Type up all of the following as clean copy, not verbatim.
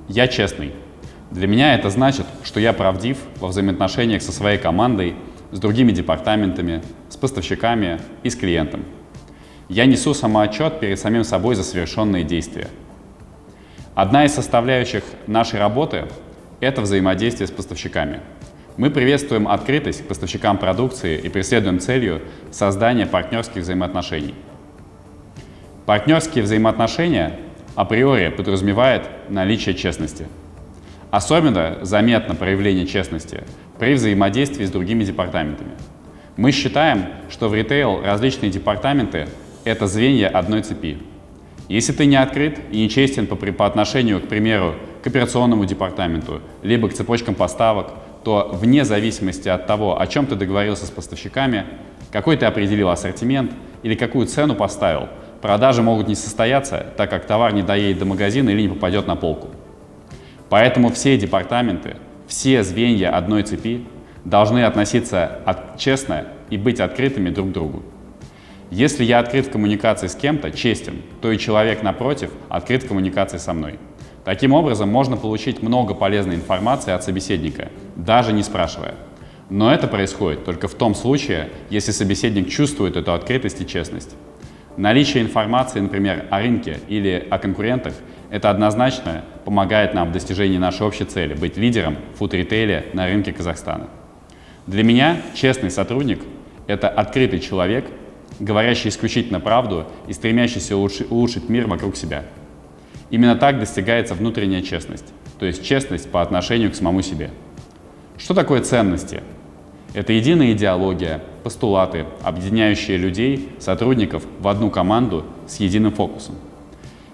Я честный. Для меня это значит, что я правдив во взаимоотношениях со своей командой, с другими департаментами, с поставщиками и с клиентом. Я несу самоотчет перед самим собой за совершенные действия. Одна из составляющих нашей работы – это взаимодействие с поставщиками. Мы приветствуем открытость к поставщикам продукции и преследуем целью создания партнерских взаимоотношений. Партнерские взаимоотношения априори подразумевают наличие честности. Особенно заметно проявление честности при взаимодействии с другими департаментами. Мы считаем, что в ритейл различные департаменты – это звенья одной цепи. Если ты не открыт и не честен по отношению, к примеру, к операционному департаменту, либо к цепочкам поставок, то вне зависимости от того, о чем ты договорился с поставщиками, какой ты определил ассортимент или какую цену поставил, продажи могут не состояться, так как товар не доедет до магазина или не попадет на полку. Поэтому все департаменты, все звенья одной цепи должны относиться честно и быть открытыми друг к другу. Если я открыт в коммуникации с кем-то, честен, то и человек напротив открыт в коммуникации со мной. Таким образом, можно получить много полезной информации от собеседника, даже не спрашивая. Но это происходит только в том случае, если собеседник чувствует эту открытость и честность. Наличие информации, например, о рынке или о конкурентах, это однозначно помогает нам в достижении нашей общей цели – быть лидером в фуд-ритейле на рынке Казахстана. Для меня честный сотрудник – это открытый человек, говорящий исключительно правду и стремящийся улучшить мир вокруг себя. Именно так достигается внутренняя честность, то есть честность по отношению к самому себе. Что такое ценности? Это единая идеология, постулаты, объединяющие людей, сотрудников в одну команду с единым фокусом.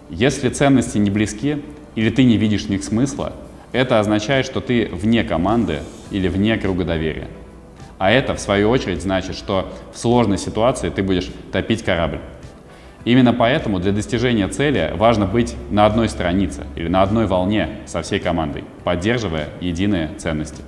Если ценности не близки или ты не видишь в них смысла, это означает, что ты вне команды или вне круга доверия. А это, в свою очередь, значит, что в сложной ситуации ты будешь топить корабль. Именно поэтому для достижения цели важно быть на одной странице или на одной волне со всей командой, поддерживая единые ценности.